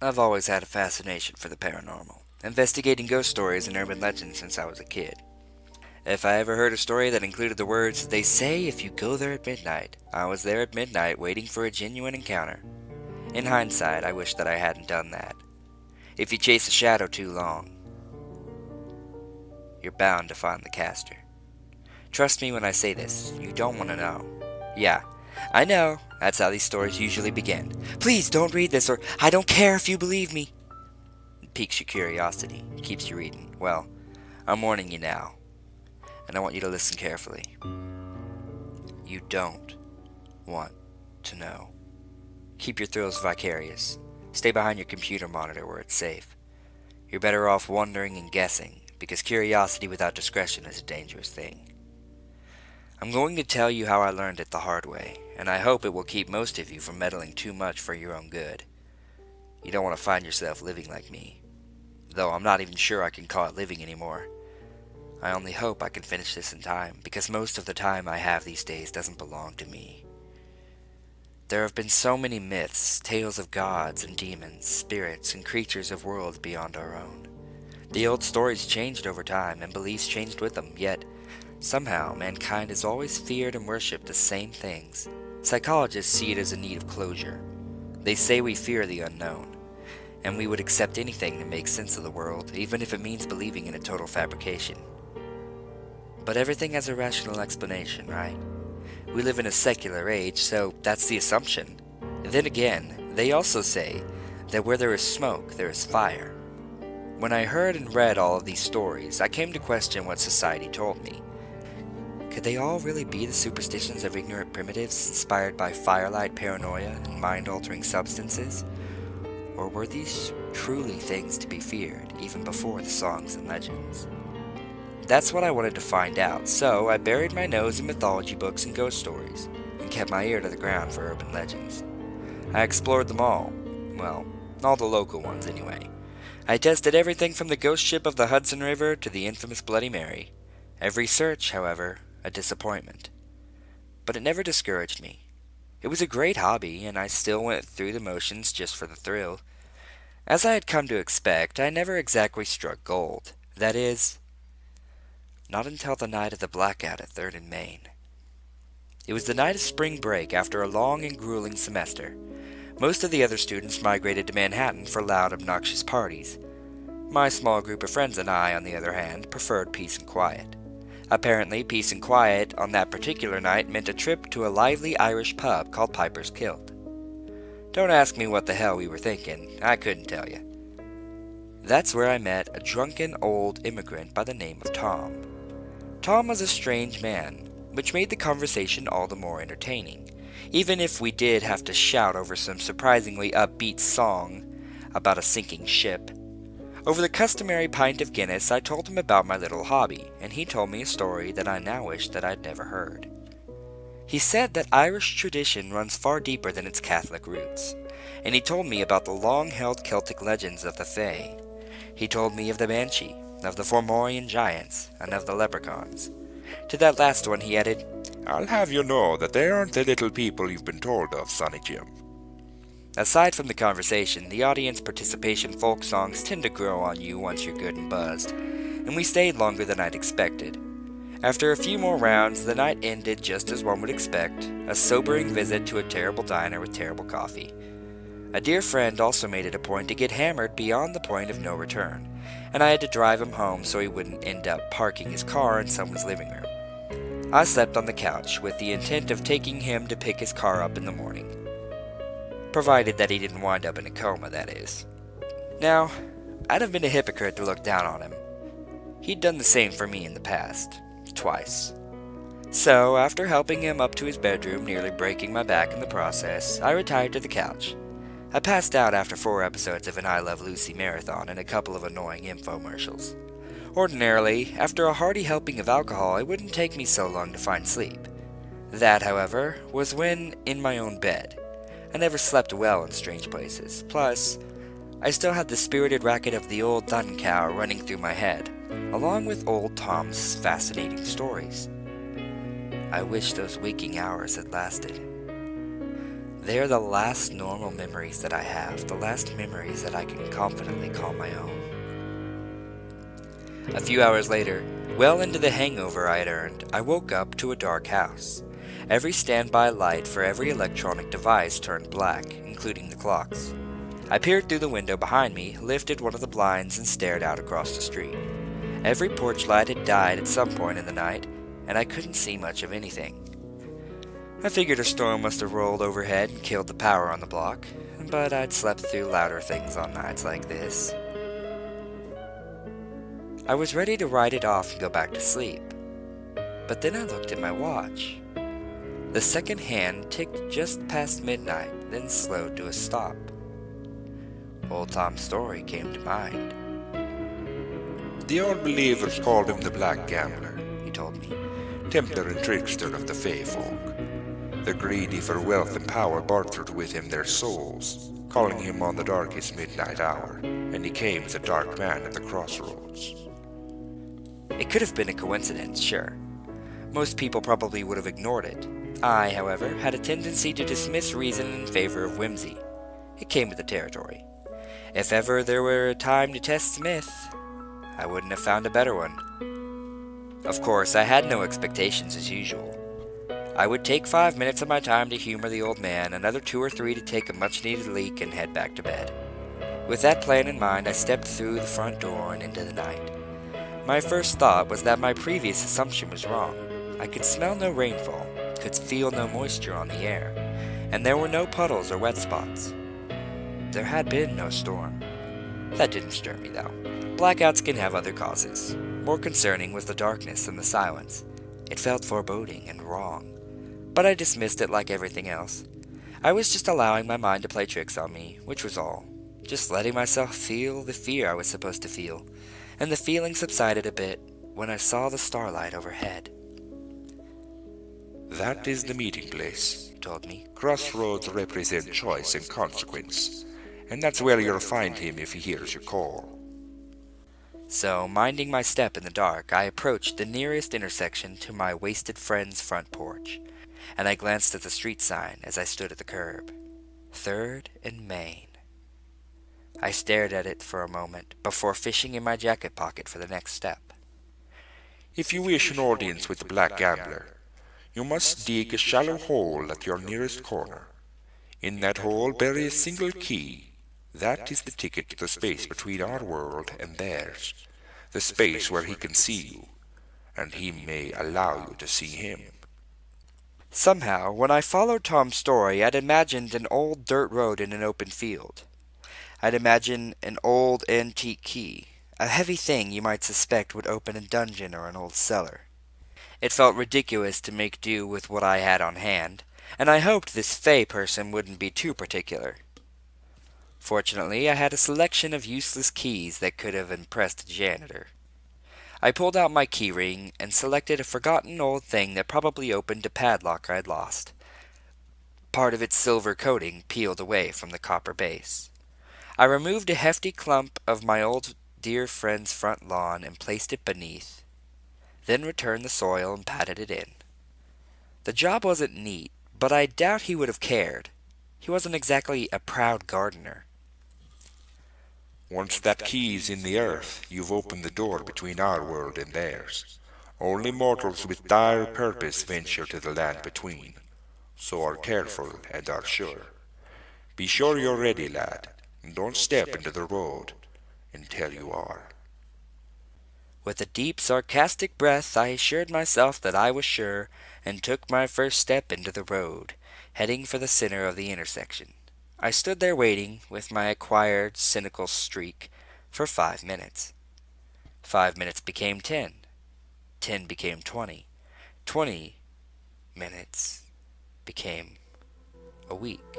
I've always had a fascination for the paranormal, investigating ghost stories and urban legends since I was a kid. If I ever heard a story that included the words, "They say if you go there at midnight," I was there at midnight waiting for a genuine encounter. In hindsight, I wish that I hadn't done that. If you chase a shadow too long, you're bound to find the caster. Trust me when I say this, you don't want to know. Yeah, I know, that's how these stories usually begin. Please don't read this, or I don't care if you believe me. It piques your curiosity, keeps you reading. Well, I'm warning you now, and I want you to listen carefully. You don't want to know. Keep your thrills vicarious. Stay behind your computer monitor where it's safe. You're better off wondering and guessing, because curiosity without discretion is a dangerous thing. I'm going to tell you how I learned it the hard way, and I hope it will keep most of you from meddling too much for your own good. You don't want to find yourself living like me, though I'm not even sure I can call it living anymore. I only hope I can finish this in time, because most of the time I have these days doesn't belong to me. There have been so many myths, tales of gods and demons, spirits, and creatures of worlds beyond our own. The old stories changed over time, and beliefs changed with them, yet somehow mankind has always feared and worshipped the same things. Psychologists see it as a need of closure. They say we fear the unknown, and we would accept anything to make sense of the world, even if it means believing in a total fabrication. But everything has a rational explanation, right? We live in a secular age, so that's the assumption. Then again, they also say that where there is smoke, there is fire. When I heard and read all of these stories, I came to question what society told me. Could they all really be the superstitions of ignorant primitives inspired by firelight paranoia and mind-altering substances? Or were these truly things to be feared, even before the songs and legends? That's what I wanted to find out, so I buried my nose in mythology books and ghost stories, and kept my ear to the ground for urban legends. I explored them all. Well, all the local ones anyway. I tested everything from the ghost ship of the Hudson River to the infamous Bloody Mary. Every search, however, a disappointment. But it never discouraged me. It was a great hobby, and I still went through the motions just for the thrill. As I had come to expect, I never exactly struck gold. That is, not until the night of the Blackout at 3rd and Main. It was the night of spring break after a long and grueling semester. Most of the other students migrated to Manhattan for loud, obnoxious parties. My small group of friends and I, on the other hand, preferred peace and quiet. Apparently, peace and quiet on that particular night meant a trip to a lively Irish pub called Piper's Kilt. Don't ask me what the hell we were thinking, I couldn't tell you. That's where I met a drunken old immigrant by the name of Tom. Tom was a strange man, which made the conversation all the more entertaining, even if we did have to shout over some surprisingly upbeat song about a sinking ship. Over the customary pint of Guinness, I told him about my little hobby, and he told me a story that I now wish that I'd never heard. He said that Irish tradition runs far deeper than its Catholic roots, and he told me about the long-held Celtic legends of the Fae. He told me of the Banshee, of the Fomorian giants, and of the leprechauns. To that last one he added, "I'll have you know that they aren't the little people you've been told of, Sonny Jim." Aside from the conversation, the audience participation folk songs tend to grow on you once you're good and buzzed, and we stayed longer than I'd expected. After a few more rounds, the night ended just as one would expect, a sobering visit to a terrible diner with terrible coffee. A dear friend also made it a point to get hammered beyond the point of no return, and I had to drive him home so he wouldn't end up parking his car in someone's living room. I slept on the couch with the intent of taking him to pick his car up in the morning. Provided that he didn't wind up in a coma, that is. Now, I'd have been a hypocrite to look down on him. He'd done the same for me in the past, twice. So, after helping him up to his bedroom, nearly breaking my back in the process, I retired to the couch. I passed out after 4 episodes of an I Love Lucy marathon and a couple of annoying infomercials. Ordinarily, after a hearty helping of alcohol, it wouldn't take me so long to find sleep. That, however, was when in my own bed. I never slept well in strange places. Plus, I still had the spirited racket of the old dun cow running through my head, along with old Tom's fascinating stories. I wish those waking hours had lasted. They are the last normal memories that I have, the last memories that I can confidently call my own. A few hours later, well into the hangover I had earned, I woke up to a dark house. Every standby light for every electronic device turned black, including the clocks. I peered through the window behind me, lifted one of the blinds, and stared out across the street. Every porch light had died at some point in the night, and I couldn't see much of anything. I figured a storm must have rolled overhead and killed the power on the block, but I'd slept through louder things on nights like this. I was ready to write it off and go back to sleep, but then I looked at my watch. The second hand ticked just past midnight, then slowed to a stop. Old Tom's story came to mind. The old believers called him the Black Gambler, He told me. tempter and trickster of the Fey folk. The greedy for wealth and power bartered with him their souls, calling him on the darkest midnight hour, and he came as a dark man at the crossroads. It could have been a coincidence, sure. Most people probably would have ignored it. I, however, had a tendency to dismiss reason in favor of whimsy. It came with the territory. If ever there were a time to test myth, I wouldn't have found a better one. Of course, I had no expectations as usual. I would take 5 minutes of my time to humor the old man, another 2 or 3 to take a much-needed leak and head back to bed. With that plan in mind, I stepped through the front door and into the night. My first thought was that my previous assumption was wrong. I could smell no rainfall, could feel no moisture on the air, and there were no puddles or wet spots. There had been no storm. That didn't stir me, though. Blackouts can have other causes. More concerning was the darkness and the silence. It felt foreboding and wrong. But I dismissed it like everything else. I was just allowing my mind to play tricks on me, which was all. Just letting myself feel the fear I was supposed to feel. And the feeling subsided a bit when I saw the starlight overhead. That is the meeting place, He told me. Crossroads represent choice and consequence, and that's where you'll find him if he hears your call. So, minding my step in the dark, I approached the nearest intersection to my wasted friend's front porch, and I glanced at the street sign as I stood at the curb. 3rd and Main. I stared at it for a moment before fishing in my jacket pocket for the next step. If you wish an audience with the Black Gambler, you must dig a shallow hole at your nearest corner. In that hole bury a single key. That is the ticket to the space between our world and theirs, the space where he can see you, and he may allow you to see him. Somehow, when I followed Tom's story, I'd imagined an old dirt road in an open field. I'd imagined an old antique key, a heavy thing you might suspect would open a dungeon or an old cellar. It felt ridiculous to make do with what I had on hand, and I hoped this Fey person wouldn't be too particular. Fortunately, I had a selection of useless keys that could have impressed a janitor. I pulled out my key ring and selected a forgotten old thing that probably opened a padlock I'd lost. Part of its silver coating peeled away from the copper base. I removed a hefty clump of my old dear friend's front lawn and placed it beneath, then returned the soil and patted it in. The job wasn't neat, but I doubt he would have cared. He wasn't exactly a proud gardener. Once that key's in the earth, you've opened the door between our world and theirs. Only mortals with dire purpose venture to the land between, so are careful and are sure. Be sure you're ready, lad, and don't step into the road until you are. With a deep, sarcastic breath, I assured myself that I was sure, and took my first step into the road, heading for the center of the intersection. I stood there waiting, with my acquired cynical streak, for 5 minutes. 5 minutes became 10. 10 became 20. 20 minutes became a week,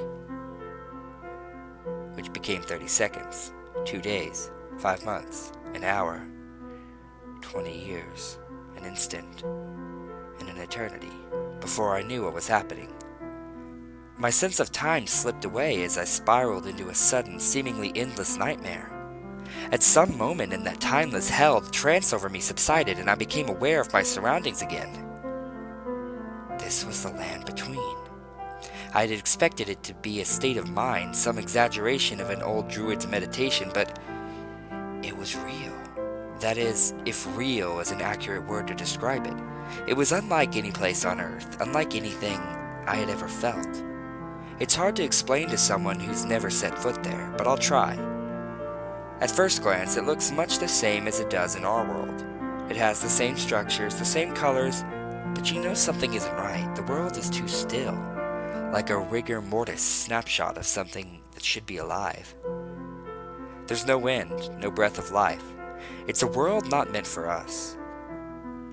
which became 30 seconds, 2 days, 5 months, an hour, 20 years, an instant, and an eternity, before I knew what was happening. My sense of time slipped away as I spiraled into a sudden, seemingly endless nightmare. At some moment in that timeless hell, the trance over me subsided and I became aware of my surroundings again. This was the land between. I had expected it to be a state of mind, some exaggeration of an old druid's meditation, but it was real. That is, if real is an accurate word to describe it. It was unlike any place on Earth, unlike anything I had ever felt. It's hard to explain to someone who's never set foot there, but I'll try. At first glance, it looks much the same as it does in our world. It has the same structures, the same colors, but you know something isn't right. The world is too still, like a rigor mortis snapshot of something that should be alive. There's no wind, no breath of life. It's a world not meant for us.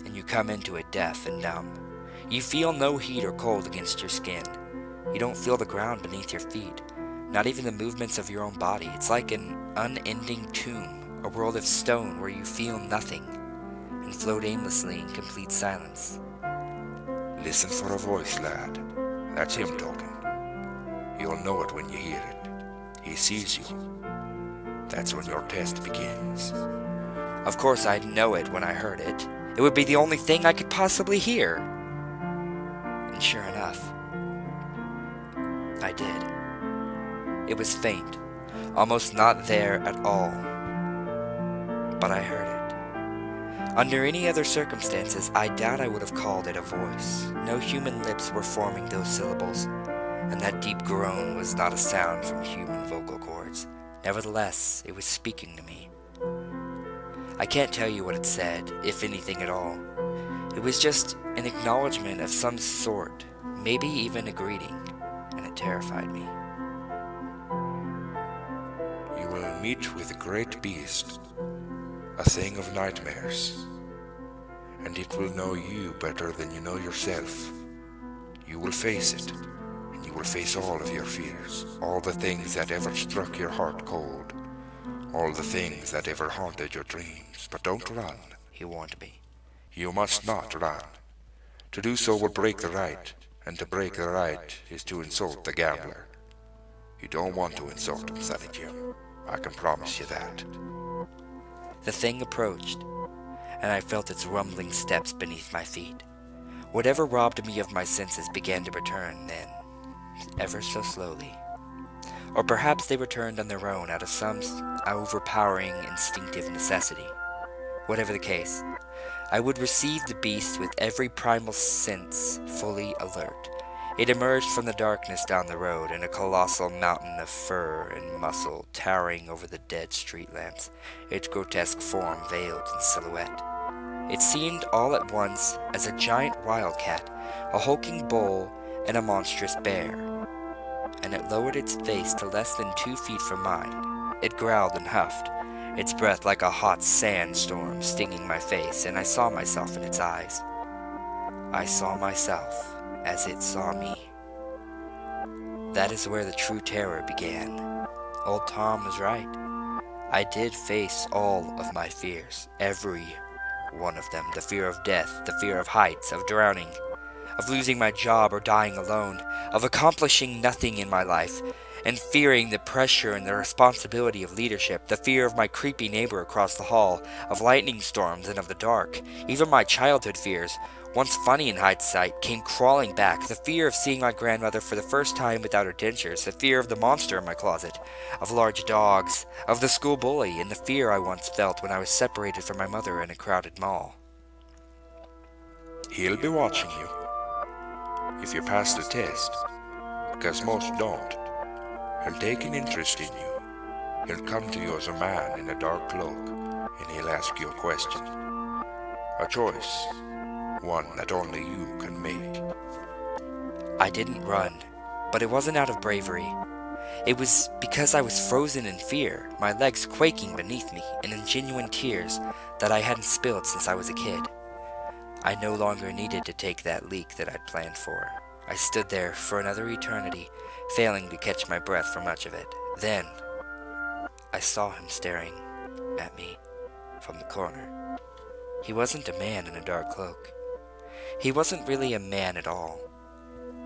And you come into it deaf and dumb. You feel no heat or cold against your skin. You don't feel the ground beneath your feet, not even the movements of your own body. It's like an unending tomb, a world of stone where you feel nothing and float aimlessly in complete silence. Listen for a voice, lad. That's him talking. You'll know it when you hear it. He sees you. That's when your test begins. Of course I'd know it when I heard it. It would be the only thing I could possibly hear. And sure enough, I did. It was faint, almost not there at all. But I heard it. Under any other circumstances, I doubt I would have called it a voice. No human lips were forming those syllables, and that deep groan was not a sound from human vocal cords. Nevertheless, it was speaking to me. I can't tell you what it said, if anything at all. It was just an acknowledgement of some sort, maybe even a greeting, and it terrified me. You will meet with a great beast, a thing of nightmares, and it will know you better than you know yourself. You will face it, and you will face all of your fears, all the things that ever struck your heart cold, all the things that ever haunted your dreams. But don't run, He warned me. You must not run. To do so will break the right, and to break the right is to insult the gambler. You don't want to insult him, Sonny Jim. I can promise you that. The thing approached, and I felt its rumbling steps beneath my feet. Whatever robbed me of my senses began to return then, ever so slowly. Or perhaps they returned on their own out of some overpowering instinctive necessity. Whatever the case, I would receive the beast with every primal sense fully alert. It emerged from the darkness down the road in a colossal mountain of fur and muscle towering over the dead street lamps, its grotesque form veiled in silhouette. It seemed all at once as a giant wildcat, a hulking bull, and a monstrous bear. And it lowered its face to less than 2 feet from mine. It growled and huffed, its breath like a hot sandstorm stinging my face, and I saw myself in its eyes. I saw myself as it saw me. That is where the true terror began. Old Tom was right. I did face all of my fears, every one of them. The fear of death, the fear of heights, of drowning, of losing my job or dying alone, of accomplishing nothing in my life, and fearing the pressure and the responsibility of leadership, the fear of my creepy neighbor across the hall, of lightning storms and of the dark. Even my childhood fears, once funny in hindsight, came crawling back. The fear of seeing my grandmother for the first time without her dentures, the fear of the monster in my closet, of large dogs, of the school bully, and the fear I once felt when I was separated from my mother in a crowded mall. He'll be watching you, if you pass the test, because most don't. He'll take an interest in you. He'll come to you as a man in a dark cloak, and he'll ask you a question. A choice, one that only you can make. I didn't run, but it wasn't out of bravery. It was because I was frozen in fear, my legs quaking beneath me, and in genuine tears that I hadn't spilled since I was a kid. I no longer needed to take that leak that I'd planned for. I stood there for another eternity, failing to catch my breath for much of it. Then, I saw him staring at me from the corner. He wasn't a man in a dark cloak. He wasn't really a man at all.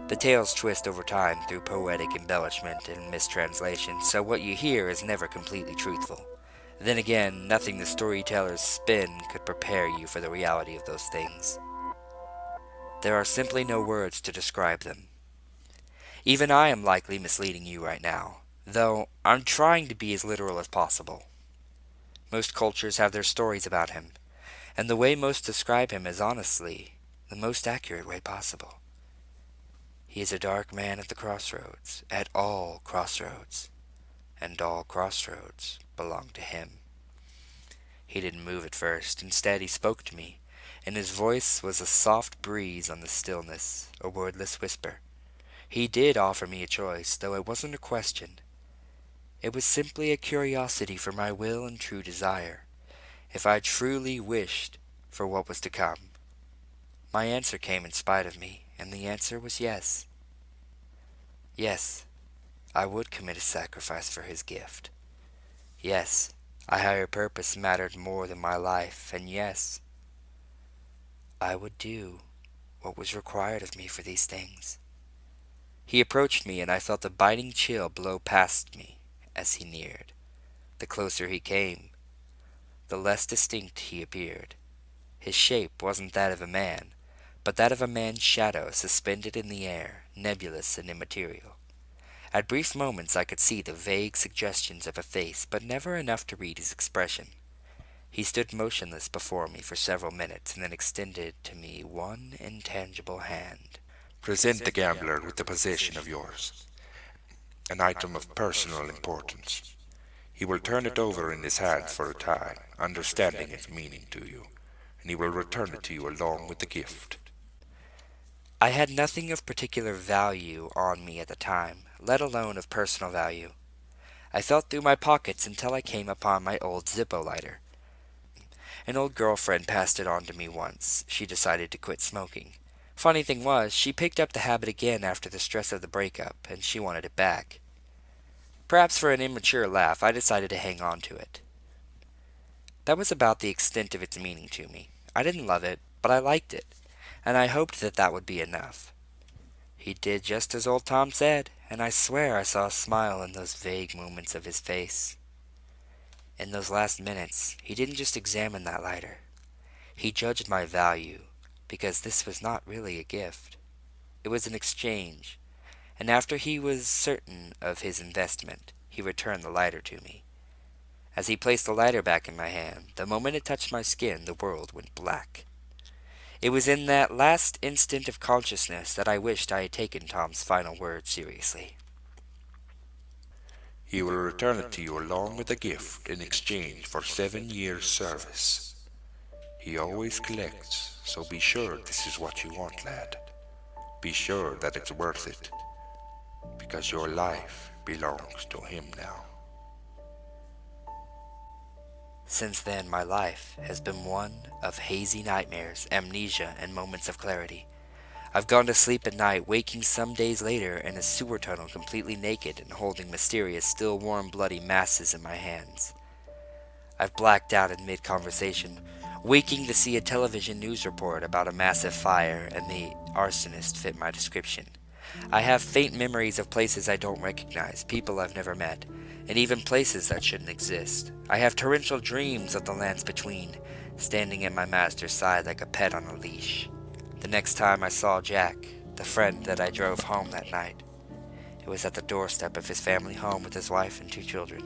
The tales twist over time through poetic embellishment and mistranslation, so what you hear is never completely truthful. Then again, nothing the storyteller's spin could prepare you for the reality of those things. There are simply no words to describe them. Even I am likely misleading you right now, though I'm trying to be as literal as possible. Most cultures have their stories about him, and the way most describe him is honestly the most accurate way possible. He is a dark man at the crossroads, at all crossroads, and all crossroads belong to him. He didn't move at first. Instead, he spoke to me, and his voice was a soft breeze on the stillness, a wordless whisper. He did offer me a choice, though it wasn't a question. It was simply a curiosity for my will and true desire, if I truly wished for what was to come. My answer came in spite of me, and the answer was yes. Yes, I would commit a sacrifice for his gift. Yes, a higher purpose mattered more than my life, and yes, I would do what was required of me for these things. He approached me, and I felt a biting chill blow past me as he neared. The closer he came, the less distinct he appeared. His shape wasn't that of a man, but that of a man's shadow suspended in the air, nebulous and immaterial. At brief moments I could see the vague suggestions of a face, but never enough to read his expression. He stood motionless before me for several minutes, and then extended to me one intangible hand. Present the gambler with the possession of yours, an item of personal importance. He will turn it over in his hands for a time, understanding its meaning to you, and he will return it to you along with the gift. I had nothing of particular value on me at the time, let alone of personal value. I felt through my pockets until I came upon my old Zippo lighter. An old girlfriend passed it on to me once. She decided to quit smoking. Funny thing was, she picked up the habit again after the stress of the breakup, and she wanted it back. Perhaps for an immature laugh, I decided to hang on to it. That was about the extent of its meaning to me. I didn't love it, but I liked it, and I hoped that that would be enough. He did just as old Tom said, and I swear I saw a smile in those vague moments of his face. In those last minutes, he didn't just examine that lighter. He judged my value, because this was not really a gift. It was an exchange, and after he was certain of his investment, he returned the lighter to me. As he placed the lighter back in my hand, the moment it touched my skin, the world went black. It was in that last instant of consciousness that I wished I had taken Tom's final words seriously. He will return it to you along with the gift in exchange for 7 years' service. He always collects, so be sure this is what you want, lad. Be sure that it's worth it, because your life belongs to him now. Since then, my life has been one of hazy nightmares, amnesia, and moments of clarity. I've gone to sleep at night, waking some days later in a sewer tunnel completely naked and holding mysterious, still warm, bloody masses in my hands. I've blacked out in mid-conversation, waking to see a television news report about a massive fire, and the arsonist fit my description. I have faint memories of places I don't recognize, people I've never met, and even places that shouldn't exist. I have torrential dreams of the lands between, standing at my master's side like a pet on a leash. The next time I saw Jack, the friend that I drove home that night, it was at the doorstep of his family home with his wife and 2 children.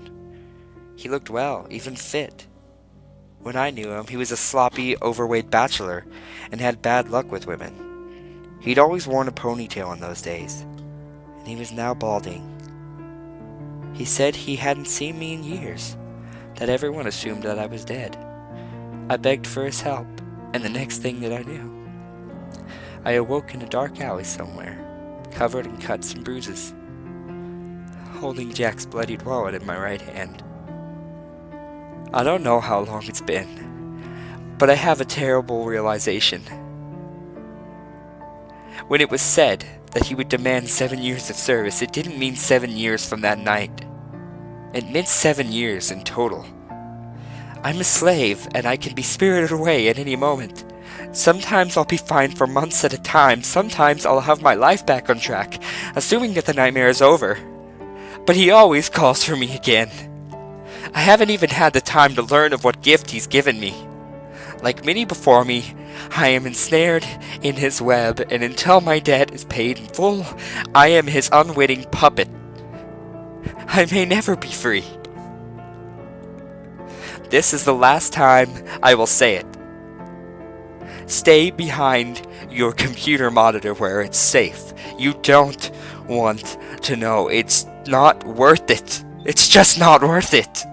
He looked well, even fit. When I knew him, he was a sloppy, overweight bachelor and had bad luck with women. He'd always worn a ponytail in those days, and he was now balding. He said he hadn't seen me in years, that everyone assumed that I was dead. I begged for his help, and the next thing that I knew, I awoke in a dark alley somewhere, covered in cuts and bruises, holding Jack's bloodied wallet in my right hand. I don't know how long it's been, but I have a terrible realization. When it was said that he would demand 7 years of service, it didn't mean 7 years from that night. It meant 7 years in total. I'm a slave, and I can be spirited away at any moment. Sometimes I'll be fine for months at a time. Sometimes I'll have my life back on track, assuming that the nightmare is over. But he always calls for me again. I haven't even had the time to learn of what gift he's given me. Like many before me, I am ensnared in his web, and until my debt is paid in full, I am his unwitting puppet. I may never be free. This is the last time I will say it. Stay behind your computer monitor where it's safe. You don't want to know. It's not worth it. It's just not worth it.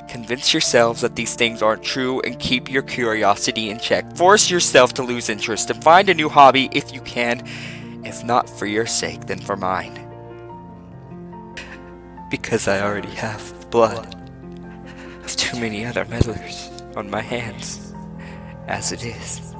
Convince yourselves that these things aren't true and keep your curiosity in check. Force yourself to lose interest and find a new hobby if you can. If not for your sake, then for mine. Because I already have the blood of too many other meddlers on my hands, as it is.